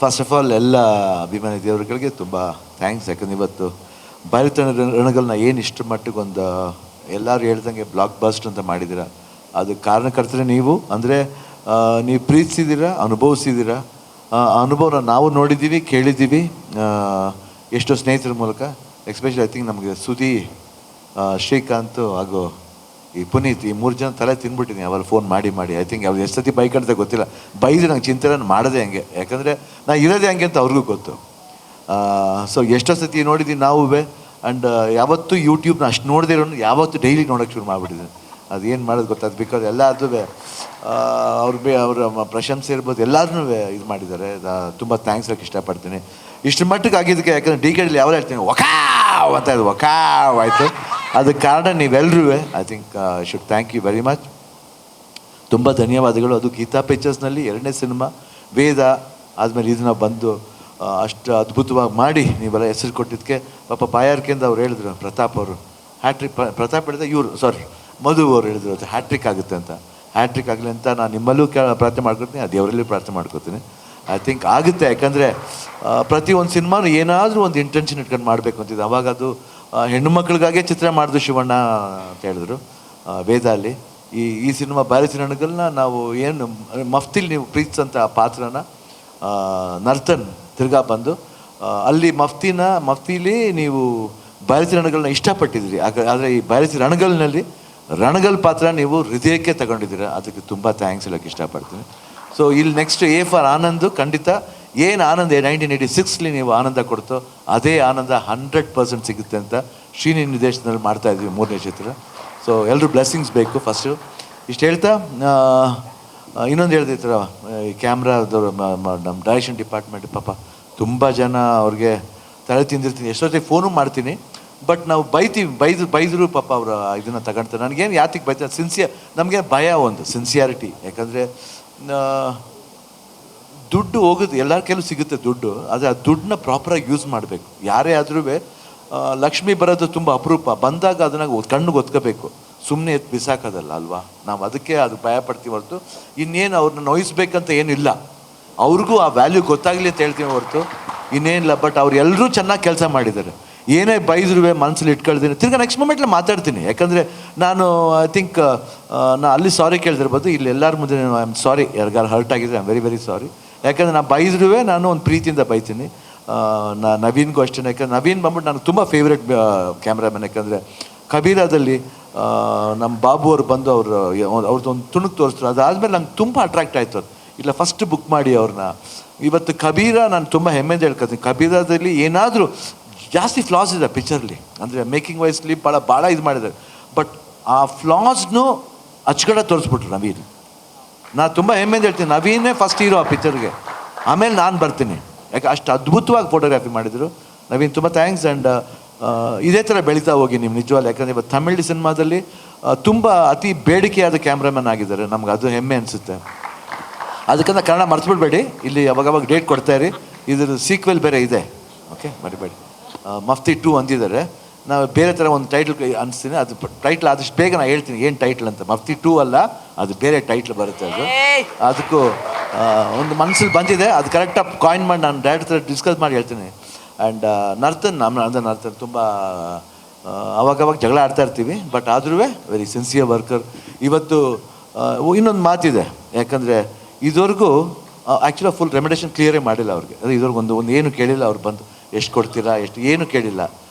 First of all ಎಲ್ಲ ಅಭಿಮಾನಿ ದೇವರುಗಳಿಗೆ ತುಂಬ ಥ್ಯಾಂಕ್ಸ್. ಯಾಕಂದ್ರೆ ಇವತ್ತು ಬಯಲುತನ ರಣಗಳನ್ನ ಏನು ಇಷ್ಟು ಮಟ್ಟಿಗೆ ಒಂದು ಎಲ್ಲರೂ ಹೇಳ್ದಂಗೆ ಬ್ಲಾಕ್ ಬಸ್ಟ್ ಅಂತ ಮಾಡಿದ್ದೀರ. ಅದಕ್ಕೆ ಕಾರಣಕರ್ತರೆ ನೀವು. ಅಂದರೆ ನೀವು ಪ್ರೀತಿಸಿದ್ದೀರ, ಅನುಭವಿಸಿದ್ದೀರ. ಅನುಭವನ ನಾವು ನೋಡಿದ್ದೀವಿ, ಕೇಳಿದ್ದೀವಿ ಎಷ್ಟೋ ಸ್ನೇಹಿತರ ಮೂಲಕ. ಎಸ್ಪೆಷಲಿ ಐ ಥಿಂಕ್ ನಮಗೆ ಸುದಿ, ಶ್ರೀಕಾಂತ್ ಹಾಗೂ ಈ ಪುನೀತ್, ಈ 3 ಜನ ತಲೆ ತಿನ್ಬಿಟ್ಟಿದ್ದೀನಿ ಅವ್ರು ಫೋನ್ ಮಾಡಿ ಮಾಡಿ. ಐ ಥಿಂಕ್ ಅವ್ರು ಎಷ್ಟು ಸತಿ ಬೈಕ್ ಅಂತ ಗೊತ್ತಿಲ್ಲ, ಬೈದು ನಂಗೆ ಚಿಂತನೆ ಮಾಡೋದೇ ಹಂಗೆ. ಯಾಕಂದರೆ ನಾನು ಇರೋದೇ ಹಂಗೆ ಅಂತ ಅವ್ರಿಗೂ ಗೊತ್ತು. ಸೊ ಎಷ್ಟೋ ಸತಿ ನೋಡಿದ್ದೀನಿ ನಾವು. ಆ್ಯಂಡ್ ಯಾವತ್ತೂ ಯೂಟ್ಯೂಬ್ನ ಅಷ್ಟು ನೋಡದೇ ಇರೋನು ಯಾವತ್ತೂ ಡೈಲಿ ನೋಡೋಕ್ಕೆ ಶುರು ಮಾಡಿಬಿಟ್ಟಿದ್ದೀನಿ. ಅದು ಏನು ಮಾಡೋದು ಗೊತ್ತಾದ. ಬಿಕಾಸ್ ಎಲ್ಲಾದ್ರೂ ಅವರ ಪ್ರಶಂಸೆ ಇರ್ಬೋದು, ಎಲ್ಲರೂ ಇದು ಮಾಡಿದ್ದಾರೆ. ತುಂಬ ಥ್ಯಾಂಕ್ಸ್ ಹೇಳಕ್ಕೆ ಇಷ್ಟಪಡ್ತೀನಿ. ಇಷ್ಟು ಮಟ್ಟಿಗೆ ಆಗಿದ್ದಕ್ಕೆ. ಯಾಕಂದರೆ ಡಿ ಕೆಡಲ್ಲಿ ಯಾವಾಗ ಹೇಳ್ತೀನಿ ವಕಾವ್ ಅಂತ ಇದು ವಕಾವ್ ಆಯಿತು. ಅದಕ್ಕೆ ಕಾರಣ ನೀವೆಲ್ಲರೂ. I think should thank you very much. ತುಂಬ ಧನ್ಯವಾದಗಳು. ಅದು ಗೀತಾ ಪಿಕ್ಚರ್ಸ್ನಲ್ಲಿ 2ನೇ ಸಿನಿಮಾ ವೇದ ಆದಮೇಲೆ ಇದನ್ನ ಬಂದು ಅಷ್ಟು ಅದ್ಭುತವಾಗಿ ಮಾಡಿ ನೀವೆಲ್ಲ ಹೆಸರು ಕೊಟ್ಟಿದ್ದಕ್ಕೆ ಪಾಪ ಪಾಯಾರ್ಕೆಂದು ಅವ್ರು ಹೇಳಿದ್ರು, ಪ್ರತಾಪ್ ಅವರು ಹ್ಯಾಟ್ರಿಕ್, ಪ್ರತಾಪ್ ಹೇಳಿದ್ರೆ ಇವರು ಮಧು ಅವರು ಹೇಳಿದ್ರು ಅದು ಹ್ಯಾಟ್ರಿಕ್ ಆಗುತ್ತೆ ಅಂತ. ಹ್ಯಾಟ್ರಿಕ್ ಆಗಲಿ ಅಂತ ನಾನು ನಿಮ್ಮಲ್ಲೂ ಪ್ರಾರ್ಥನೆ ಮಾಡ್ಕೊತೀನಿ, ಅದು ದೇವರಲ್ಲೂ ಪ್ರಾರ್ಥನೆ ಮಾಡ್ಕೊತೀನಿ. ಐ ಥಿಂಕ್ ಆಗುತ್ತೆ. ಯಾಕಂದರೆ ಪ್ರತಿಯೊಂದು ಸಿನಿಮಾನು ಏನಾದರೂ ಒಂದು ಇಂಟೆನ್ಷನ್ ಇಟ್ಕೊಂಡು ಮಾಡಬೇಕು ಅಂತಿದ್ದು. ಅವಾಗ ಅದು ಹೆಣ್ಣು ಮಕ್ಕಳಿಗಾಗೇ ಚಿತ್ರ ಮಾಡಿದ್ರು ಶಿವಣ್ಣ ಅಂತ ಹೇಳಿದ್ರು ವೇದ ಅಲ್ಲಿ. ಈ ಸಿನಿಮಾ ಬಾರಿಸಿನಗಳನ್ನ ನಾವು ಏನು ಮಫ್ತಿಲಿ ನೀವು ಪ್ರೀತಿಸಂಥ ಪಾತ್ರನ ನರ್ತನ್ ತಿರ್ಗಾ ಬಂದು ಅಲ್ಲಿ ಮಫ್ತಿಲಿ ನೀವು ಬಾರಿಸಿ ರಣಗಳನ್ನ ಇಷ್ಟಪಟ್ಟಿದ್ದೀರಿ. ಆದರೆ ಈ ಬಾರಿಸಿ ರಣಗಲ್ ಪಾತ್ರ ನೀವು ಹೃದಯಕ್ಕೆ ತಗೊಂಡಿದ್ದೀರ. ಅದಕ್ಕೆ ತುಂಬ ಥ್ಯಾಂಕ್ಸ್ ಹೇಳೋಕ್ಕೆ ಇಷ್ಟಪಡ್ತೀನಿ. ಸೊ ಇಲ್ಲಿ ನೆಕ್ಸ್ಟ್ ಎ ಫಾರ್ ಆನಂದ್. ಖಂಡಿತ ಏನು ಆನಂದ 1986 ನೀವು ಆನಂದ ಕೊಡ್ತೋ ಅದೇ ಆನಂದ 100% ಸಿಗುತ್ತೆ ಅಂತ ಶ್ರೀನಿ ನಿರ್ದೇಶನದಲ್ಲಿ ಮಾಡ್ತಾಯಿದ್ವಿ 3ನೇ ಚಿತ್ರ. ಸೊ ಎಲ್ಲರೂ ಬ್ಲೆಸ್ಸಿಂಗ್ಸ್ ಬೇಕು ಫಸ್ಟು. ಇಷ್ಟು ಹೇಳ್ತಾ ಇನ್ನೊಂದು ಹೇಳ್ದೆ ಈ ಥರ ಈ ಕ್ಯಾಮ್ರಾದವರು ನಮ್ಮ ಡೈರೆಕ್ಷನ್ ಡಿಪಾರ್ಟ್ಮೆಂಟ್ ಪಾಪ ತುಂಬ ಜನ ಅವ್ರಿಗೆ ತಲೆ ತಿಂದಿರ್ತೀನಿ. ಎಷ್ಟೊತ್ತಿಗೆ ಫೋನು ಮಾಡ್ತೀನಿ, ಬಟ್ ನಾವು ಬೈದ್ರು ಪಾಪ ಅವರು ಇದನ್ನು ತಗೊಳ್ತಾರೆ. ನನಗೇನು ಯಾತಿಗೆ ಬೈತಾರೆ, ನಮಗೆ ಭಯ, ಒಂದು ಸಿನ್ಸಿಯಾರಿಟಿ. ಯಾಕಂದರೆ ದುಡ್ಡು ಹೋಗೋದು ಎಲ್ಲರ ಕೆಲವು ಸಿಗುತ್ತೆ ದುಡ್ಡು, ಆದರೆ ಆ ದುಡ್ಡನ್ನ ಪ್ರಾಪರಾಗಿ ಯೂಸ್ ಮಾಡಬೇಕು. ಯಾರೇ ಆದ್ರೂ ಲಕ್ಷ್ಮಿ ಬರೋದು ತುಂಬ ಅಪರೂಪ. ಬಂದಾಗ ಅದನ್ನು ಕಣ್ಣಿಗೆ ಒತ್ಕೋಬೇಕು, ಸುಮ್ಮನೆ ಎತ್ತು ಬಿಸಾಕೋದಲ್ಲ ಅಲ್ವಾ. ನಾವು ಅದಕ್ಕೆ ಅದು ಭಯ ಪಡ್ತೀವಿ ಹೊರತು ಇನ್ನೇನು ಅವ್ರನ್ನ ನೋಯಿಸ್ಬೇಕಂತ ಏನಿಲ್ಲ. ಅವ್ರಿಗೂ ಆ ವ್ಯಾಲ್ಯೂ ಗೊತ್ತಾಗಲಿ ಅಂತ ಹೇಳ್ತೀವಿ ಹೊರತು ಇನ್ನೇನಿಲ್ಲ. ಬಟ್ ಅವ್ರು ಎಲ್ಲರೂ ಚೆನ್ನಾಗಿ ಕೆಲಸ ಮಾಡಿದ್ದಾರೆ. ಏನೇ ಬೈದ್ರೂ ಮನಸ್ಸಲ್ಲಿ ಇಟ್ಕೊಳ್ತೀನಿ, ತಿರ್ಗಿ ನೆಕ್ಸ್ಟ್ ಮೂಮೆಂಟ್ಲಿ ಮಾತಾಡ್ತೀನಿ. ಯಾಕಂದರೆ ನಾನು ಐ ಥಿಂಕ್ ನಾ ಅಲ್ಲಿ ಸಾರಿ ಕೇಳ್ದಿರ್ಬೋದು, ಇಲ್ಲಿ ಎಲ್ಲರ ಮುಂದೆ ಐ ಆಮ್ ಸಾರಿ, ಯಾರಿಗಾರು ಹರ್ಟ್ ಆಗಿದ್ರೆ I am very very sorry. ಯಾಕಂದರೆ ನಾನು ಬೈದ್ರೂ ನಾನು ಒಂದು ಪ್ರೀತಿಯಿಂದ ಬೈತೀನಿ. ನವೀನ್ಗೂ ಅಷ್ಟೇ. ಯಾಕಂದ್ರೆ ನವೀನ್ ಬಂದ್ಬಿಟ್ಟು ನನಗೆ ತುಂಬ ಫೇವ್ರೇಟ್ ಕ್ಯಾಮ್ರಾಮನ್. ಯಾಕಂದರೆ ಕಬೀರಾದಲ್ಲಿ ನಮ್ಮ ಬಾಬು ಅವರು ಬಂದು ಅವ್ರದ್ದು ಒಂದು ತುಣುಕು ತೋರಿಸಿದ್ರು. ಅದಾದಮೇಲೆ ನಂಗೆ ತುಂಬ ಅಟ್ರಾಕ್ಟ್ ಆಯಿತು. ಅದು ಇಲ್ಲ ಫಸ್ಟ್ ಬುಕ್ ಮಾಡಿ ಅವ್ರನ್ನ. ಇವತ್ತು ಕಬೀರ ನಾನು ತುಂಬ ಹೆಮ್ಮೆಯಿಂದ ಹೇಳ್ಕೊತೀನಿ. ಕಬೀರಾದಲ್ಲಿ ಏನಾದರೂ ಜಾಸ್ತಿ ಫ್ಲಾಸ್ ಇದೆ ಪಿಕ್ಚರ್ಲಿ, ಅಂದರೆ ಮೇಕಿಂಗ್ ವೈಸ್ಲಿ ಭಾಳ ಇದು ಮಾಡಿದ್ದಾರೆ. ಬಟ್ ಆ ಫ್ಲಾಸ್ನು ಅಚ್ಚುಕಡೆ ತೋರಿಸ್ಬಿಟ್ರು ನವೀನ್. ನಾನು ತುಂಬ ಹೆಮ್ಮೆಯಿಂದ ಹೇಳ್ತೀನಿ, ನವೀನೇ ಫಸ್ಟ್ ಹೀರೋ ಆ ಪಿಕ್ಚರ್ಗೆ, ಆಮೇಲೆ ನಾನು ಬರ್ತೀನಿ. ಯಾಕೆ ಅಷ್ಟು ಅದ್ಭುತವಾಗಿ ಫೋಟೋಗ್ರಫಿ ಮಾಡಿದರು ನವೀನ್. ತುಂಬ ಥ್ಯಾಂಕ್ಸ್. ಆ್ಯಂಡ್ ಇದೇ ಥರ ಬೆಳೀತಾ ಹೋಗಿ ನೀವು ನಿಜವಾಗ್ಲೂ. ಯಾಕಂದರೆ ಇವತ್ತು ತಮಿಳ್ ಸಿನಿಮಾದಲ್ಲಿ ತುಂಬ ಅತಿ ಬೇಡಿಕೆಯಾದ ಕ್ಯಾಮ್ರಾಮನ್ ಆಗಿದ್ದಾರೆ. ನಮ್ಗೆ ಅದು ಹೆಮ್ಮೆ ಅನಿಸುತ್ತೆ. ಅದಕ್ಕಂತ ಕನ್ನಡ ಮರ್ತ್ಬಿಡ್ಬೇಡಿ, ಇಲ್ಲಿ ಅವಾಗವಾಗ ಡೇಟ್ ಕೊಡ್ತಾಯಿರಿ. ಇದ್ರ ಸೀಕ್ವೆಲ್ ಬೇರೆ ಇದೆ, ಓಕೆ ಮರಿಬೇಡಿ. ಮಫ್ತಿ 2 ಅಂದಿದ್ದಾರೆ. ನಾವು ಬೇರೆ ಥರ ಒಂದು ಟೈಟ್ಲ್ ಅನಿಸ್ತೀನಿ. ಅದು ಟೈಟ್ಲ್ ಆದಷ್ಟು ಬೇಗ ನಾನು ಹೇಳ್ತೀನಿ ಏನು ಟೈಟ್ಲ್ ಅಂತ. ಮಫ್ತಿ 2 ಅಲ್ಲ, ಅದು ಬೇರೆ ಟೈಟ್ಲ್ ಬರುತ್ತೆ. ಅದಕ್ಕೂ ಒಂದು ಮನಸ್ಸಲ್ಲಿ ಬಂದಿದೆ, ಅದು ಕರೆಕ್ಟಾಗಿ ಕಾಯಿನ್ ಮಾಡಿ ನಾನು ಡೈರೆಕ್ಟರ್ ಡಿಸ್ಕಸ್ ಮಾಡಿ ಹೇಳ್ತೀನಿ. ಆ್ಯಂಡ್ ನರ್ತನ್ ತುಂಬ ಅವಾಗವಾಗ ಜಗಳ ಆಡ್ತಾ ಇರ್ತೀವಿ, ಬಟ್ ಆದ್ರೂ ವೆರಿ ಸಿನ್ಸಿಯರ್ ವರ್ಕರ್. ಇವತ್ತು ಇನ್ನೊಂದು ಮಾತಿದೆ, ಯಾಕಂದರೆ ಇದುವರೆಗೂ ಆ್ಯಕ್ಚುಲಿ ಫುಲ್ ರೆಮಿಡೇಷನ್ ಕ್ಲಿಯರೇ ಮಾಡಿಲ್ಲ ಅವ್ರಿಗೆ. ಅದು ಇದುವರೆಗೂ ಒಂದು ಏನು ಕೇಳಿಲ್ಲ. ಅವ್ರು ಬಂದು ಎಷ್ಟು ಕೊಡ್ತೀರಾ ಎಷ್ಟು ಏನು ಕೇಳಿಲ್ಲ.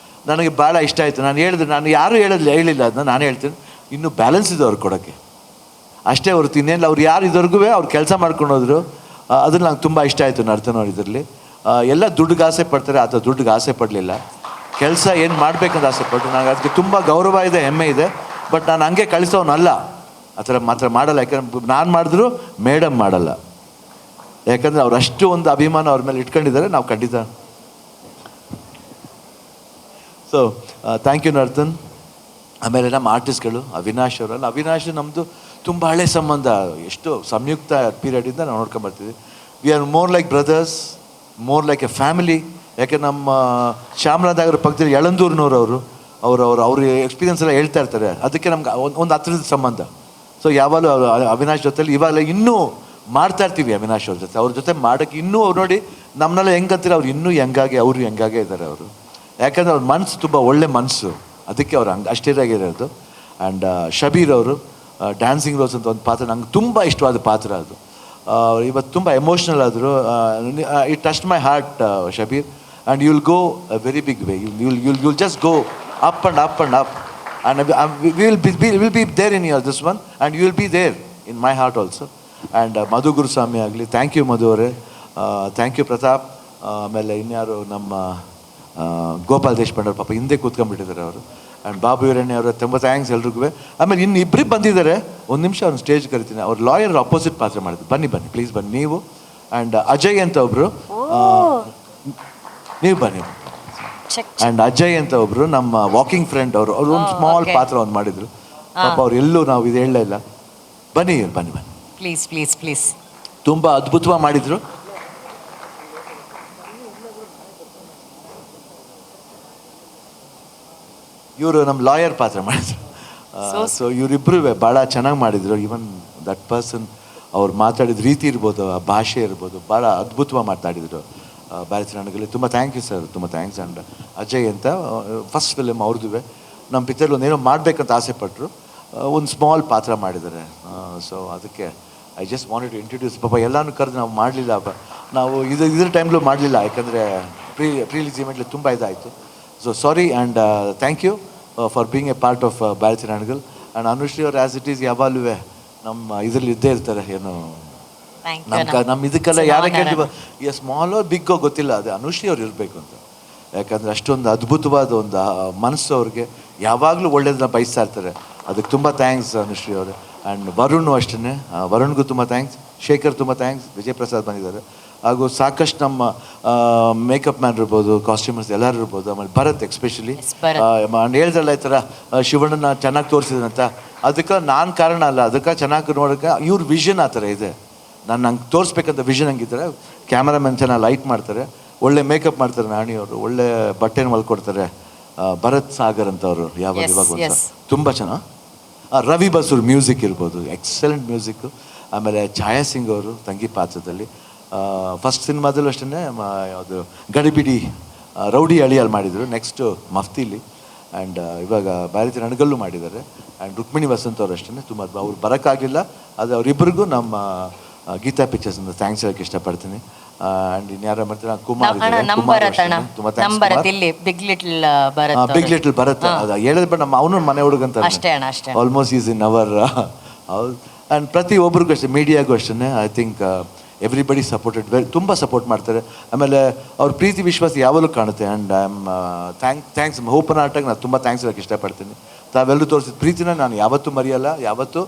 ನನಗೆ ಭಾಳ ಇಷ್ಟ ಆಯಿತು. ನಾನು ಹೇಳಿದೆ, ನಾನು ಯಾರೂ ಹೇಳಿಲ್ಲ ಅದನ್ನ ನಾನು ಹೇಳ್ತೀನಿ. ಇನ್ನೂ ಬ್ಯಾಲೆನ್ಸ್ ಇದೆ ಅವ್ರು ಕೊಡೋಕ್ಕೆ, ಅಷ್ಟೇ ಹೊರತು ಇನ್ನೇನಿಲ್ಲ. ಅವ್ರು ಯಾರು ಇದುವರೆಗೂ ಅವ್ರು ಕೆಲಸ ಮಾಡ್ಕೊಂಡು ಹೋದ್ರು, ಅದನ್ನು ನಂಗೆ ತುಂಬ ಇಷ್ಟ ಆಯಿತು ನರ್ತನ್ ಅವ್ರು. ಇದರಲ್ಲಿ ಎಲ್ಲ ದುಡ್ಡಿಗೆ ಆಸೆ ಪಡ್ತಾರೆ, ಅಥವಾ ದುಡ್ಡಿಗೆ ಆಸೆ ಪಡಲಿಲ್ಲ. ಕೆಲಸ ಏನು ಮಾಡಬೇಕಂತ ಆಸೆ ಪಟ್ಟರು. ನನಗೆ ಅದಕ್ಕೆ ತುಂಬ ಗೌರವ ಇದೆ, ಹೆಮ್ಮೆ ಇದೆ. ಬಟ್ ನಾನು ಹಂಗೆ ಕಳಿಸೋನಲ್ಲ, ಆ ಥರ ಮಾತ್ರ ಮಾಡಲ್ಲ. ಯಾಕಂದ್ರೆ ನಾನು ಮಾಡಿದ್ರು ಮೇಡಮ್ ಮಾಡಲ್ಲ. ಯಾಕಂದರೆ ಅವ್ರು ಅಷ್ಟು ಒಂದು ಅಭಿಮಾನ ಅವ್ರ ಮೇಲೆ ಇಟ್ಕೊಂಡಿದ್ದಾರೆ. ನಾವು ಖಂಡಿತ. So thank you Narthan. ಆಮೇಲೆ ನಮ್ಮ ಆರ್ಟಿಸ್ಟ್ಗಳು ಅವಿನಾಶ್ ಅವರಲ್ಲ, ಅವಿನಾಶ್ ನಮ್ಮದು ತುಂಬ ಹಳೆ ಸಂಬಂಧ. ಎಷ್ಟು ಸಂಯುಕ್ತ ಪೀರಿಯಡಿಂದ ನಾವು ನೋಡ್ಕೊಂಬರ್ತೀವಿ. We are more like brothers, more like a family. ಯಾಕೆ ನಮ್ಮ ಚಾಮರಾಜನಗರ ಪಕ್ಕದಲ್ಲಿ ಯಳಂದೂರಿನವರು ಅವ್ರ ಎಕ್ಸ್ಪೀರಿಯನ್ಸ್ ಎಲ್ಲ ಹೇಳ್ತಾ ಇರ್ತಾರೆ. ಅದಕ್ಕೆ ನಮ್ಗೆ ಒಂದು ಹತ್ತಿರದ ಸಂಬಂಧ. ಸೊ ಯಾವಾಗಲೂ ಅವಿನಾಶ್ ಜೊತೆಲಿ ಇವಾಗ ಇನ್ನೂ ಮಾಡ್ತಾ ಇರ್ತೀವಿ. ಅವಿನಾಶ್ ಅವ್ರ ಜೊತೆ ಮಾಡೋಕ್ಕೆ ಇನ್ನೂ ಅವ್ರು ನೋಡಿ ನಮ್ಮನ್ನೆಲ್ಲ ಹೆಂಗಂತೀರ ಅವ್ರು ಇನ್ನೂ ಹೆಂಗಾಗೆ ಅವರು ಹೆಂಗಾಗೆ ಇದ್ದಾರೆ ಅವರು. ಯಾಕಂದರೆ ಅವ್ರ ಮನಸ್ಸು ತುಂಬ ಒಳ್ಳೆ ಮನಸ್ಸು, ಅದಕ್ಕೆ ಅವ್ರು ಹಂಗೆ ಅಷ್ಟಿರಾಗಿರೋದು. ಆ್ಯಂಡ್ ಶಬೀರ್ ಅವರು ಡ್ಯಾನ್ಸಿಂಗ್ ರೋಸ್ ಅಂತ ಒಂದು ಪಾತ್ರ ನಂಗೆ ತುಂಬ ಇಷ್ಟವಾದ ಪಾತ್ರ ಅದು. ಇವತ್ತು ತುಂಬ ಎಮೋಷ್ನಲ್ ಆದರು. It touch my heart Shabeer. And you will go a very big way. you'll just go up and up and up. And we will be there in your this one, and you will be there in my heart also. And ಮಧು ಗುರುಸ್ವಾಮಿ ಆಗಲಿ, thank you ಮಧು ಅವರೇ, thank you Pratap. ಆಮೇಲೆ ಇನ್ಯಾರು ನಮ್ಮ ಗೋಪಾಲ್ ದೇಶಪಾಂಡೆ ಪಾಪ ಹಿಂದೆ ಕೂತ್ಕೊಂಡ್ಬಿಟ್ಟಿದ್ದಾರೆ ಅವರು. And Babu ಹಿರಣ್ಯ ಅವರ ತುಂಬ ಥ್ಯಾಂಕ್ಸ್ ಎಲ್ರಿಗೂ. ಆಮೇಲೆ ಇನ್ನು ಇಬ್ಬರು ಬಂದಿದ್ದಾರೆ, ಒಂದು ನಿಮಿಷ ಅವ್ನು ಸ್ಟೇಜ್ ಕರಿತೀನಿ. ಅವ್ರು ಲಾಯರ್ ಅಪೋಸಿಟ್ ಪಾತ್ರ ಮಾಡಿದ್ರು. ಬನ್ನಿ ಪ್ಲೀಸ್ ಬನ್ನಿ ನೀವು. ಆ್ಯಂಡ್ ಅಜಯ್ ಅಂತ ಒಬ್ಬರು, ನೀವು ಬನ್ನಿ. ಆ್ಯಂಡ್ ಅಜಯ್ ಅಂತ ಒಬ್ಬರು ನಮ್ಮ ವಾಕಿಂಗ್ ಫ್ರೆಂಡ್ ಅವರು ಒಂದು ಸ್ಮಾಲ್ ಪಾತ್ರ ಒಂದು ಮಾಡಿದ್ರು. ಪಾಪ ಅವ್ರು ಎಲ್ಲೂ ನಾವು ಇದು ಹೇಳಲೇ ಇಲ್ಲ. ಬನ್ನಿ ಪ್ಲೀಸ್ ಪ್ಲೀಸ್ ಪ್ಲೀಸ್. ತುಂಬ ಅದ್ಭುತವಾಗಿ ಮಾಡಿದ್ರು. ಇವರು ನಮ್ಮ ಲಾಯರ್ ಪಾತ್ರ ಮಾಡಿದ್ರು. ಸೊ ಇವರಿಬ್ಬರು ಭಾಳ ಚೆನ್ನಾಗಿ ಮಾಡಿದರು. ಈವನ್ ದಟ್ ಪರ್ಸನ್ ಅವ್ರು ಮಾತಾಡಿದ ರೀತಿ ಇರ್ಬೋದು, ಆ ಭಾಷೆ ಇರ್ಬೋದು, ಭಾಳ ಅದ್ಭುತವಾಗಿ ಮಾತಾಡಿದರು. ಭಾರತಿ ರಣಗಲ್ಲಿ ತುಂಬ ಥ್ಯಾಂಕ್ ಯು ಸರ್, ತುಂಬ ಥ್ಯಾಂಕ್ಸ್. ಆ್ಯಂಡ್ ಅಜಯ್ ಅಂತ ಫಸ್ಟ್ ಫಿಲಮ್ ಅವ್ರದ್ದು. ನಮ್ಮ ಪಿಕ್ಚರ್ ಒಂದು ಏನೋ ಮಾಡಬೇಕಂತ ಆಸೆ ಪಟ್ಟರು, ಒಂದು ಸ್ಮಾಲ್ ಪಾತ್ರ ಮಾಡಿದ್ದಾರೆ. ಸೊ ಅದಕ್ಕೆ I just wanted to introduce. ಪಾಪ ಎಲ್ಲನೂ ಕರೆದು ನಾವು ಮಾಡಲಿಲ್ಲ, ನಾವು ಇದ್ರ ಟೈಮ್ಲೂ ಮಾಡಲಿಲ್ಲ, ಯಾಕಂದರೆ ಪ್ರೀ ಇವೆಂಟ್ಲಿ ತುಂಬ ಇದಾಯಿತು. So sorry. And thank you for being a part of Bharathi Ranagal. And Anushree ಅವ್ರು ಆ್ಯಸ್ ಇಟ್ ಈಸ್ ಯಾವಾಗಲೂ ನಮ್ಮ ಇದರಲ್ಲಿ ಇದ್ದೇ ಇರ್ತಾರೆ. ಏನು ನಮ್ಮ ಇದಕ್ಕೆಲ್ಲ ಯಾರೇ ಕೇಳಿ ಈ ಸ್ಮಾಲೋ ಬಿಗ್ಗೋ ಗೊತ್ತಿಲ್ಲ, ಅದು ಅನುಶ್ರೀ ಅವ್ರು ಇರಬೇಕು ಅಂತ. ಯಾಕಂದರೆ ಅಷ್ಟೊಂದು ಅದ್ಭುತವಾದ ಒಂದು ಮನಸ್ಸು ಅವ್ರಿಗೆ, ಯಾವಾಗಲೂ ಒಳ್ಳೇದನ್ನ ಬಯಸ್ತಾ ಇರ್ತಾರೆ. ಅದಕ್ಕೆ ತುಂಬ ಥ್ಯಾಂಕ್ಸ್ ಅನುಶ್ರೀ ಅವರು. ಆ್ಯಂಡ್ ವರುಣ್ ಅಷ್ಟೇ, ವರುಣ್ಗೂ ತುಂಬ ಥ್ಯಾಂಕ್ಸ್. ಶೇಖರ್ ತುಂಬ ಥ್ಯಾಂಕ್ಸ್. ವಿಜಯ್ ಪ್ರಸಾದ್ ಬಂದಿದ್ದಾರೆ. ಹಾಗೂ ಸಾಕಷ್ಟು ನಮ್ಮ ಮೇಕಪ್ ಮ್ಯಾನ್ ಇರ್ಬೋದು, ಕಾಸ್ಟ್ಯೂಮರ್ಸ್ ಎಲ್ಲರೂ ಇರ್ಬೋದು. ಆಮೇಲೆ ಭರತ್ ಎಕ್ಸ್ಪೆಷಲಿ ಹೇಳ್ದಲ್ಲ ಈ ಥರ ಶಿವಣ್ಣನ ಚೆನ್ನಾಗಿ ತೋರಿಸಿದಂತ, ಅದಕ್ಕೆ ನಾನು ಕಾರಣ ಅಲ್ಲ, ಅದಕ್ಕೆ ಚೆನ್ನಾಗಿ ನೋಡೋಕ್ಕೆ ಇವ್ರ ವಿಷನ್ ಆ ಥರ ಇದೆ. ನಾನು ನಂಗೆ ತೋರಿಸ್ಬೇಕಂತ ವಿಷನ್ ಹಂಗಿದ್ದಾರೆ. ಕ್ಯಾಮ್ರಾಮನ್ ಚೆನ್ನಾಗಿ ಲೈಟ್ ಮಾಡ್ತಾರೆ, ಒಳ್ಳೆ ಮೇಕಪ್ ಮಾಡ್ತಾರೆ ನಾಣಿಯವರು, ಒಳ್ಳೆ ಬಟ್ಟೆನ ಹೊಲ್ಕೊಡ್ತಾರೆ. ಭರತ್ ಸಾಗರ್ ಅಂತವರು ಇವಾಗ ತುಂಬ ಚೆನ್ನಾಗಿ. ರವಿ ಬಸೂರ್ ಮ್ಯೂಸಿಕ್ ಇರ್ಬೋದು, ಎಕ್ಸಲೆಂಟ್ ಮ್ಯೂಸಿಕ್ಕು. ಆಮೇಲೆ ಛಾಯಾ ಸಿಂಗ್ ಅವರು ತಂಗಿ ಪಾತ್ರದಲ್ಲಿ ಫಸ್ಟ್ ಸಿನಿಮಾದಲ್ಲೂ ಅಷ್ಟೇ ಯಾವುದು ಗಡಿಬಿಡಿ ರೌಡಿ ಅಳಿಯಲ್ಲಿ ಮಾಡಿದರು. ನೆಕ್ಸ್ಟು ಮಫ್ತಿಲಿ. ಆ್ಯಂಡ್ ಇವಾಗ ಭಾರತಿ ರಣಗಲ್ಲು ಮಾಡಿದ್ದಾರೆ. ಆ್ಯಂಡ್ ರುಕ್ಮಿಣಿ ವಸಂತ್ ಅವರು ಅಷ್ಟೇ ತುಂಬ ಅವ್ರು ಬರೋಕ್ಕಾಗಿಲ್ಲ, ಅದು ಅವರಿಬ್ಬರಿಗೂ ನಮ್ಮ ಗೀತಾ ಪಿಕ್ಚರ್ಸ್ ಅಂತ ಥ್ಯಾಂಕ್ಸ್ ಹೇಳಕ್ಕೆ ಇಷ್ಟಪಡ್ತೀನಿ. ಆ್ಯಂಡ್ ಇನ್ಯಾರ ಮಾಡ್ತಾರೆ, ಕುಮಾರ್ ತುಂಬ ಬಿಗ್ ಲಿಟಲ್ ಭರತ್. ಅದು ಹೇಳಿದ್ರೆ ಬಟ್ ನಮ್ಮ ಅವನು ಮನೆ ಹುಡುಗಂತ almost is in our. And ಪ್ರತಿ ಒಬ್ರಿಗೂ ಅಷ್ಟೇ, ಮೀಡಿಯಾಗೂ ಅಷ್ಟೇ. ಐ ಥಿಂಕ್ ಎವ್ರಿಬಡಿ ಸಪೋರ್ಟೆಡ್ ತುಂಬ ಸಪೋರ್ಟ್ ಮಾಡ್ತಾರೆ. ಆಮೇಲೆ ಅವ್ರ ಪ್ರೀತಿ ವಿಶ್ವಾಸ ಯಾವಾಗಲೂ ಕಾಣುತ್ತೆ. And I am thanks open ಆರ್ಟಾಗಿ ನಾನು ತುಂಬ ಥ್ಯಾಂಕ್ಸ್ ಹೇಳಕ್ಕೆ ಇಷ್ಟಪಡ್ತೀನಿ. ತಾವೆಲ್ಲರೂ ತೋರಿಸಿದ ಪ್ರೀತಿನ ನಾನು ಯಾವತ್ತೂ ಮರೆಯಲ್ಲ. ಯಾವತ್ತೂ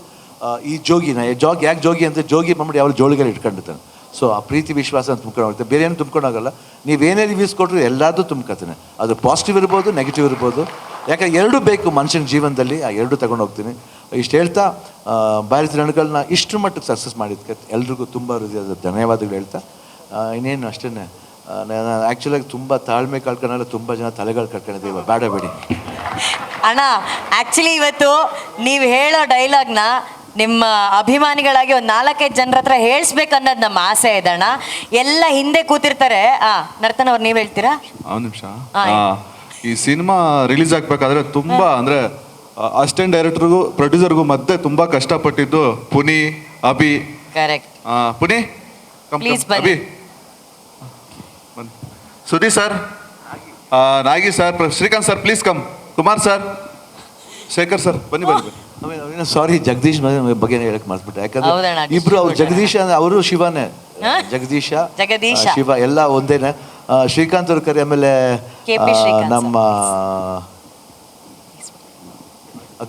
ಈ ಜೋಗಿನ ಯಾಕೆ ಜೋಗಿ ಅಂತ ಜೋಗಿ ಬಂದ್ಬಿಟ್ಟು ಯಾವಾಗ ಜೋಳಿಗೆಲ್ಲ ಇಟ್ಕೊಂಡಿರ್ತಾನೆ. ಸೊ ಆ ಪ್ರೀತಿ ವಿಶ್ವಾಸ ಅಂತ ತುಂಬ್ಕೊಂಡು ಹೋಗುತ್ತೆ, ಬೇರೆ ಏನು ತುಂಬ್ಕೊಂಡೋಗಲ್ಲ. ನೀವೇನೇ ರಿವ್ಯೂಸ್ ಕೊಟ್ಟರು ಎಲ್ಲದೂ ತುಂಬ್ಕೊತೀನಿ. ಅದು ಪಾಸಿಟಿವ್ ಇರ್ಬೋದು, ನೆಗೆಟಿವ್ ಇರ್ಬೋದು. ಯಾಕಂದ್ರೆ ಎರಡೂ ಬೇಕು ಮನುಷ್ಯನ ಜೀವನದಲ್ಲಿ, ಆ ಎರಡೂ ತಗೊಂಡು ಹೋಗ್ತೀನಿ. ಇಷ್ಟು ಹೇಳ್ತಾ ಭಾರತಿ ರಣಗಲ್ನ ಇಷ್ಟರ ಮಟ್ಟಿಗೆ ಸಕ್ಸಸ್ ಮಾಡಿದ್ದಕ್ಕೆ ಎಲ್ರಿಗೂ ತುಂಬ ಹೃದಯದ ಧನ್ಯವಾದಗಳು ಹೇಳ್ತಾ, ಇನ್ನೇನು ಅಷ್ಟೇ. ನಾನು ಆ್ಯಕ್ಚುಲಾಗಿ ತುಂಬ ತಾಳ್ಮೆ ಕಳ್ಕೊಳ್ಳಲ್ಲ, ತುಂಬ ಜನ ತಲೆಗಳು ಕಳ್ಕೊಂಡಿದ್ದೀವಿ, ಬೇಡ ಬೇಡಿ ಅಣ್ಣ. ಆ್ಯಕ್ಚುಲಿ ಇವತ್ತು ನೀವು ಹೇಳೋ ಡೈಲಾಗ್ನ ನಿಮ್ಮ ಅಭಿಮಾನಿಗಳಾಗಿ ಒಂದು 4-5 ಜನರ ಹತ್ರ ಹೇಳಿಸ್ಬೇಕು ಅನ್ನೋದು ನಮ್ಮ ಆಸೆ ಇದೆ ಅಣ್ಣ. ಎಲ್ಲ ಹಿಂದೆ ಕೂತಿರ್ತಾರೆ. ನರ್ತನ್ ಅವ್ರು ನೀವು ಹೇಳ್ತೀರಾ? ಒಂದು ನಿಮಿಷ. ಈ ಸಿನಿಮಾ ರಿಲೀಸ್ ಆಗ್ಬೇಕಾದ್ರೆ ತುಂಬಾ ಅಂದ್ರೆ ಅಸಿಸ್ಟೆಂಟ್ ಡೈರೆಕ್ಟರ್ಗೂ ಪ್ರೊಡ್ಯೂಸರ್ಗೂ ಮಧ್ಯೆ ತುಂಬಾ ಕಷ್ಟಪಟ್ಟಿದ್ದು Puni, Abhi. Correct. Puni Abhi, Sudhi sir, Nagi sir, Srikanth sir please come, Kumar sir, Shekhar sir ಬನ್ನಿ ಬನ್ನಿ. ಸಾರಿ, ಜಗದೀಶ್ ಬಗ್ಗೆ ಹೇಳಕ್ ಮಾಡ್ಬಿಟ್ಟೆ. ಯಾಕಂದ್ರೆ ಇಬ್ರು ಅವ್ರು ಜಗದೀಶ ಅವರು ಶಿವನೇ, ಜಗದೀಶ ಶಿವ ಎಲ್ಲ ಒಂದೇನೆ. ಶ್ರೀಕಾಂತ್ ಅವ್ರ ಕರಿ. ಆಮೇಲೆ ನಮ್ಮ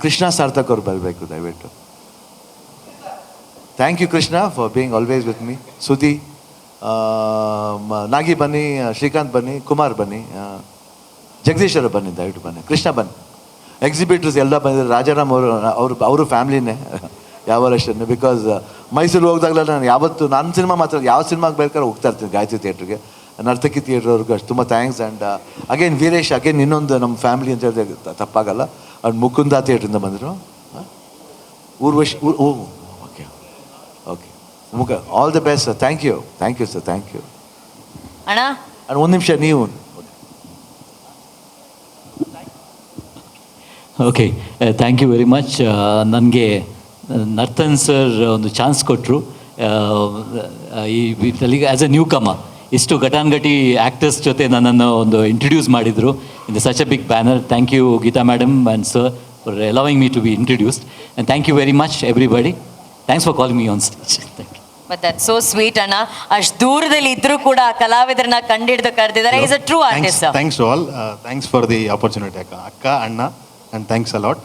ಕೃಷ್ಣ ಸಾರ್ಥಕ್ ಅವ್ರು ಬರಬೇಕು ದಯವಿಟ್ಟು. Thank you Krishna for being always with me. Sudhi, Nagi ಬನ್ನಿ, ಶ್ರೀಕಾಂತ್ ಬನ್ನಿ, ಕುಮಾರ್ ಬನ್ನಿ, ಜಗದೀಶ್ ಅವರು ಬನ್ನಿ, ದಯವಿಟ್ಟು ಬನ್ನಿ. ಕೃಷ್ಣ ಬನ್ನಿ. ಎಕ್ಸಿಬಿಟರ್ಸ್ ಎಲ್ಲ ಬಂದಿದ್ದಾರೆ. ರಾಜಾರಾಮ್ ಅವರು ಫ್ಯಾಮ್ಲಿನೇ ಯಾವಾಗ ಅಷ್ಟೇ. ಬಿಕಾಸ್ ಮೈಸೂರು ಹೋಗ್ದಾಗಲ ನಾನು ಯಾವತ್ತು ನನ್ನ ಸಿನಿಮಾ ಮಾತ್ರ ಯಾವ ಸಿನಿಮಾಗೆ ಬೇಕಾದ್ರೆ ಹೋಗ್ತಾ ಇರ್ತೀನಿ. ಗಾಯತ್ರಿ ಥಿಯೇಟ್ರಿಗೆ, ನರ್ತಕಿ ಥಿಯೇಟ್ರ್ ಅವ್ರಿಗೆ ಅಷ್ಟು ತುಂಬ thanks. And again Veeresh, again ಇನ್ನೊಂದು ನಮ್ಮ ಫ್ಯಾಮಿಲಿ ಅಂತ ಹೇಳಿದ್ರೆ ತಪ್ಪಾಗಲ್ಲ. ಆ್ಯಂಡ್ ಮುಕುಂದ ಥಿಯೇಟ್ರಿಂದ ಬಂದರು. Urvashi, okay okay, all the best sir. Thank you sir, thank you. ಅಣ್ಣ ಒಂದು ನಿಮಿಷ ನೀವು. Okay, thank you very much. ನನಗೆ ನರ್ತನ್ ಸರ್ ಒಂದು ಚಾನ್ಸ್ ಕೊಟ್ಟರು ಈ ಇದರಲ್ಲಿ ಆ್ಯಸ್ ಎ ನ್ಯೂ ಕಮರ್. ಇಷ್ಟು ಘಟಾನ್ಘಟಿ ಆ್ಯಕ್ಟರ್ಸ್ ಜೊತೆ ನನ್ನನ್ನು ಒಂದು ಇಂಟ್ರಡ್ಯೂಸ್ ಮಾಡಿದರು in such a big banner. Thank you Geetha madam and sir for allowing me to be introduced, and thank you very much everybody. Thanks for calling me on stage. Thank you. But that so sweet ಅಣ್ಣ. ಅಷ್ಟು ದೂರದಲ್ಲಿ ಇದ್ರೂ ಕೂಡ ಕಲಾವಿದರನ್ನ ಕಂಡಿಡ್ದು ಕರೆದಿದ್ದಾರೆ. Is a true artist. Thanks to all. Thanks for the opportunity, Akka, Anna, and thanks a lot.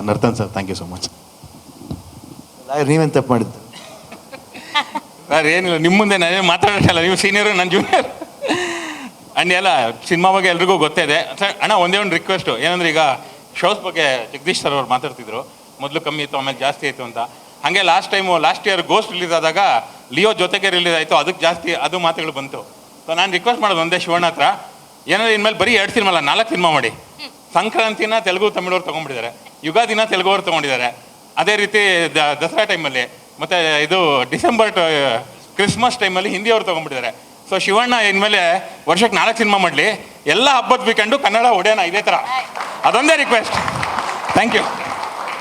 Nartan sir, thank you so much. ನೀವೇನು ತಪ್ಪು ಮಾಡಿದ್ದು? ಸರ್ ಏನಿಲ್ಲ, ನಿಮ್ಮ ಮುಂದೆ ನಾನೇ ಮಾತಾಡೋಲ್ಲ. ನೀವು ಸೀನಿಯರು, ನಾನು ಜೂನಿಯರ್. ಅಂಡ್ ಎಲ್ಲ ಸಿನಿಮಾ ಬಗ್ಗೆ ಎಲ್ರಿಗೂ ಗೊತ್ತೇ ಇದೆ. ಸರ್ ಅಣ್ಣ, ಒಂದೇ ಒಂದು ರಿಕ್ವೆಸ್ಟು ಏನಂದ್ರೆ, ಈಗ ಶೋಸ್ ಬಗ್ಗೆ ಜಗದೀಶ್ ಸರ್ ಅವ್ರು ಮಾತಾಡ್ತಿದ್ರು. ಮೊದಲು ಕಮ್ಮಿ ಇತ್ತು, ಆಮೇಲೆ ಜಾಸ್ತಿ ಆಯಿತು ಅಂತ. ಹಾಗೆ ಲಾಸ್ಟ್ ಇಯರ್ ಗೋಸ್ಟ್ ರಿಲೀಸ್ ಆದಾಗ ಲಿಯೋ ಜೊತೆಗೆ ರಿಲೀಸ್ ಆಯಿತು, ಅದಕ್ಕೆ ಜಾಸ್ತಿ ಅದು ಮಾತುಗಳು ಬಂತು. ಸೊ ನಾನು ರಿಕ್ವೆಸ್ಟ್ ಮಾಡೋದು ಒಂದೇ ಶಿವಣ್ಣ ಹತ್ರ, ಏನಾದ್ರೆ ಇನ್ಮೇಲೆ ಬರೀ 2 ಸಿನಿಮಾ ಅಲ್ಲ 4 ಸಿನಿಮಾ ಮಾಡಿ. ಸಂಕ್ರಾಂತಿನ ತೆಲುಗು ತಮಿಳವ್ರು ತೊಗೊಂಡ್ಬಿಟ್ಟಿದ್ದಾರೆ, ಯುಗಾದಿನ ತೆಲುಗುವ್ರು ತೊಗೊಂಡಿದ್ದಾರೆ, ಅದೇ ರೀತಿ ದಸರಾ ಟೈಮಲ್ಲಿ, ಮತ್ತು ಇದು ಡಿಸೆಂಬರ್ ಕ್ರಿಸ್ಮಸ್ ಟೈಮಲ್ಲಿ ಹಿಂದಿಯವ್ರು ತೊಗೊಂಡ್ಬಿಟ್ಟಿದ್ದಾರೆ. ಸೊ ಶಿವಣ್ಣ ಇನ್ಮೇಲೆ ವರ್ಷಕ್ಕೆ 4 ಸಿನಿಮಾ ಮಾಡಲಿ, ಎಲ್ಲ ಹಬ್ಬದ ವೀಕೆಂಡು ಕನ್ನಡ ಹೊಡೆಯೋಣ ಇದೇ ಥರ. ಅದೊಂದೇ ರಿಕ್ವೆಸ್ಟ್. Thank you.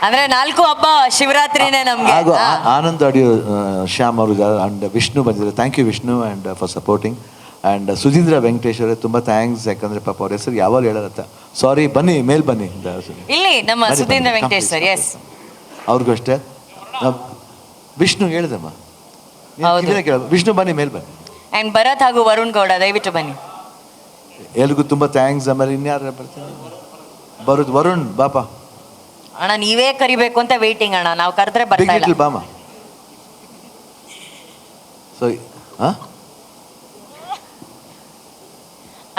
ಅಂದ್ರೆ 4 ಹಬ್ಬ ಶಿವರಾತ್ರಿನೇ ನಮ್ಗೆ. ಹಾಗೂ ಆನಂದ್ ಆಡಿಯೋ ಶ್ಯಾಮ್ ಅವ್ರಿಗೆ ಆ್ಯಂಡ್ ವಿಷ್ಣು ಬಂದಿದ್ದಾರೆ. Thank you Vishnu and for supporting. And Sudheendra Venkatesh ಅವರೇ ತುಂಬ ಥ್ಯಾಂಕ್ಸ್. ಯಾಕಂದರೆ ಪಾಪ ಅವ್ರ ಹೆಸರು ಯಾವಾಗ ಹೇಳತ್ತ. ಸಾರಿ, ಬನ್ನಿ ಮೇಲ್ ಬನ್ನಿ. ಇಲ್ಲಿ ನಮ್ಮ ಸುಧೀಂದ್ರ ವೆಂಕಟೇಶ್ ಸರ್. ಎಸ್, ಅವ್ರಿಗೂ ಅಷ್ಟೇ. ವಿಷ್ಣು ಹೇಳಿದಮ್ಮ, ವಿಷ್ಣು ಬನ್ನಿ ಮೇಲ್ ಬನ್ನಿ. ಅಂಡ್ ಭರತ್ ಹಾಗೂ ವರುಣ್ ಗೌಡ ದಯವಿಟ್ಟು ಬನ್ನಿ. ಎಲ್ರಿಗೂ ತುಂಬ ಥ್ಯಾಂಕ್ಸ್. ಆಮೇಲೆ ಇನ್ಯಾರು ಬರ್ತಾರೆ? ಬರುದು ವರುಣ್ ಬಾಪ. ಅಣ್ಣ ನೀವೇ ಕರಿಬೇಕು ಅಂತ ವೇಟಿಂಗ್ ಅಣ್ಣ, ನಾವು ಕರೆದ್ರೆ ಬರ್ತಾ ಇಲ್ಲ. ಬಾಮ. ಸೊ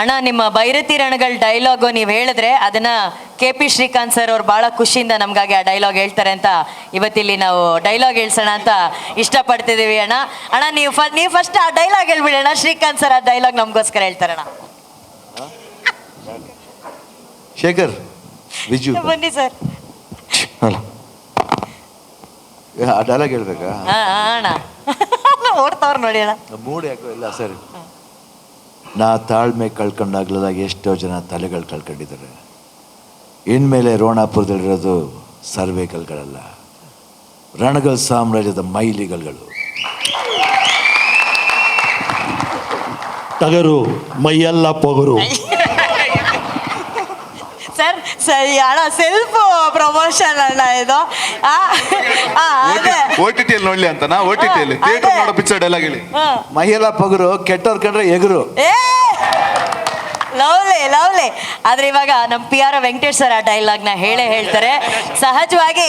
ಅಣ್ಣ, ನಿಮ್ಮ ಭೈರತಿ ರಣಗಳ ಡೈಲಾಗು ನೀವು ಹೇಳಿದ್ರೆ ಅದನ್ನ KP ಶ್ರೀಕಾಂತ್ ಸರ್ ಅವ್ರು ಭಾಳ ಖುಷಿಯಿಂದ ನಮಗಾಗಿ ಆ ಡೈಲಾಗ್ ಹೇಳ್ತಾರೆ ಅಂತ ಇವತ್ತಿಲ್ಲಿ ನಾವು ಡೈಲಾಗ್ ಹೇಳ್ಸೋಣ ಅಂತ ಇಷ್ಟಪಡ್ತಿದ್ದೀವಿ ಅಣ್ಣ. ಅಣ್ಣ ನೀವು ಫಸ್ಟ್ ಆ ಡೈಲಾಗ್ ಹೇಳ್ಬಿಡಿ ಅಣ್ಣ. ಶ್ರೀಕಾಂತ್ ಸರ್ ಆ ಡೈಲಾಗ್ ನಮಗೋಸ್ಕರ ಹೇಳ್ತಾರಣ್ಣ. ಶೇಖರ್ ವಿಜು ಬನ್ನಿ ಸರ್. ಆ ಡೈಲಾಗ್ ಹೇಳ್ಬೇಕಾ? ಅಣ್ಣ ಓಡ್ತಾವ್ರು ನೋಡಿ ಅಣ್ಣ. ಮೂಡ್ ಯಾಕೋ ಇಲ್ಲ. ಸರಿ, ನಾ ತಾಳ್ಮೆ ಕಳ್ಕೊಂಡಾಗ್ಲದಾಗ ಎಷ್ಟೋ ಜನ ತಲೆಗಳು ಕಳ್ಕೊಂಡಿದ್ದಾರೆ. ಇನ್ಮೇಲೆ ರೋಣಾಪುರದಲ್ಲಿರೋದು ಸರ್ವೇಕಲ್ಗಳಲ್ಲ, ರಣಗಲ್ ಸಾಮ್ರಾಜ್ಯದ ಮೈಲಿಗಲ್ಗಳು. ಟಗರು ಮೈಯೆಲ್ಲ ಪೊಗರು. ಸರ್ ಸರಿ ಅಣ್ಣ, ಸೆಲ್ಫ್ ಪ್ರಮೋಷನ್ ಅಣ್ಣ ಇದು. OTT ಅಲ್ಲಿ ನೋಡ್ಲಿ ಅಂತ ನಾ OTT ಅಲ್ಲಿ ಥಿಯೇಟರ್ ನೋಡೋ ಪಿಕ್ಚರ್ ಡೈಲಾಗ್ ಹೇಳಿ. ಮೈಯೆಲ್ಲ ಪಗರು, ಕೆಟ್ಟವ್ರ ಕಂಡ್ರೆ ಎಗರು. Lovely lovely. ಆದ್ರೆ ಇವಾಗ ನಮ್ಮ PR ವೆಂಕಟೇಶ್ ಸರ್ ಆ ಡೈಲಾಗ್ನ ಹೇಳ್ತಾರೆ. ಸಹಜವಾಗಿ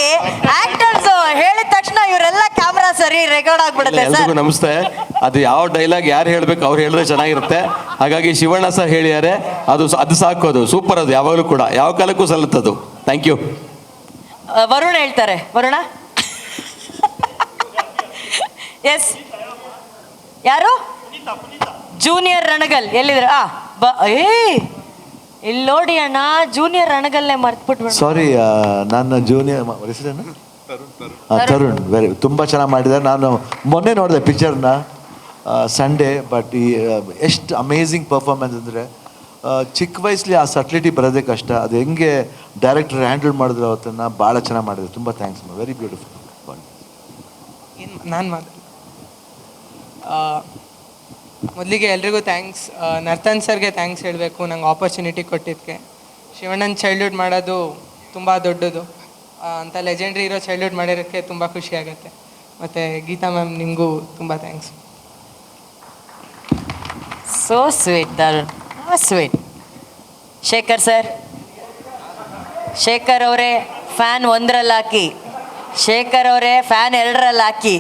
ಆಕ್ಟರ್ಸ್ ಹೇಳಿದ ತಕ್ಷಣ ಇವರೆಲ್ಲ ಕ್ಯಾಮ್ರಾ ಸರಿ ರೆಕಾರ್ಡ್ ಆಗ್ಬಿಡುತ್ತೆ ಸರ್. ಎಲ್ರಿಗೂ ನಮಸ್ತೆ. ಅದು ಯಾವ ಡೈಲಾಗ್ ಯಾರು ಹೇಳ್ಬೇಕು ಅವ್ರು ಹೇಳಿದ್ರೆ ಚೆನ್ನಾಗಿರುತ್ತೆ. ಹಾಗಾಗಿ ಶಿವಣ್ಣ ಸರ್ ಹೇಳಿದ್ದಾರೆ, ಅದು ಸಾಕು, ಅದು ಸೂಪರ್, ಅದು ಯಾವಾಗಲೂ ಕೂಡ ಯಾವ ಕಾಲಕ್ಕೂ ಸಲ್ಲುತ್ತದು. Thank you. ವರುಣ ಹೇಳ್ತಾರೆ. ವರುಣ. ಎಸ್, ಯಾರು? ಜೂನಿಯರ್ ರಣಗಲ್ ಎಲ್ಲಿದ್ರೆ? ಇಲ್ಲಿ ನೋಡಿ ಅಣ್ಣ, ಜೂನಿಯರ್ ರಣಗಲ್ನೇ ಮರ್ತ್ಬಿಟ್ಬಿಟ್ಟು. ಸಾರಿ, ನನ್ನ ಜೂನಿಯರ್ ಹೆಸರೇನು? ತರುಣ್. ವೆರಿ ತುಂಬ ಚೆನ್ನಾಗಿ ಮಾಡಿದ್ದಾರೆ. ನಾನು ಮೊನ್ನೆ ನೋಡಿದೆ ಪಿಕ್ಚರ್ನ ಸಂಡೇ. ಬಟ್ ಈ ಎಷ್ಟು ಅಮೇಝಿಂಗ್ ಪರ್ಫಾರ್ಮೆನ್ಸ್ ಅಂದರೆ, ಚಿಕ್ಕ ವಯಸ್ಸಲ್ಲಿ ಆ ಸಟ್ಲಿಟಿ ಬರೋದೇ ಕಷ್ಟ. ಅದು ಹೆಂಗೆ ಡೈರೆಕ್ಟರ್ ಹ್ಯಾಂಡಲ್ ಮಾಡಿದ್ರು ಅವತ್ತನ್ನು ಭಾಳ ಚೆನ್ನಾಗಿ ಮಾಡಿದ್ರು. ತುಂಬ ಥ್ಯಾಂಕ್ಸ್. Very beautiful. ನಾನು ಮೊದಲಿಗೆ ಎಲ್ರಿಗೂ ಥ್ಯಾಂಕ್ಸ್. ನರ್ತನ್ ಸರ್ಗೆ ಥ್ಯಾಂಕ್ಸ್ ಹೇಳಬೇಕು, ನಂಗೆ ಆಪರ್ಚುನಿಟಿ ಕೊಟ್ಟಿದ್ದಕ್ಕೆ. ಶಿವಣ್ಣನ ಚೈಲ್ಡ್ಹುಡ್ ಮಾಡೋದು ತುಂಬ ದೊಡ್ಡದು. ಅಂಥ ಲೆಜೆಂಡ್ರಿ ಇರೋ ಚೈಲ್ಡ್ಹುಡ್ ಮಾಡಿರೋಕ್ಕೆ ತುಂಬ ಖುಷಿ ಆಗುತ್ತೆ. ಮತ್ತು ಗೀತಾ ಮ್ಯಾಮ್, ನಿಮಗೂ ತುಂಬ thanks. So sweet Tarun, sweet. Shekhar sir, Shekhar ಅವರೇ ಫ್ಯಾನ್ 1ರಲ್ಲಿ ಹಾಕಿ, ಶೇಖರ್ ಅವರೇ ಫ್ಯಾನ್ 2ರಲ್ಲಿ ಹಾಕಿ.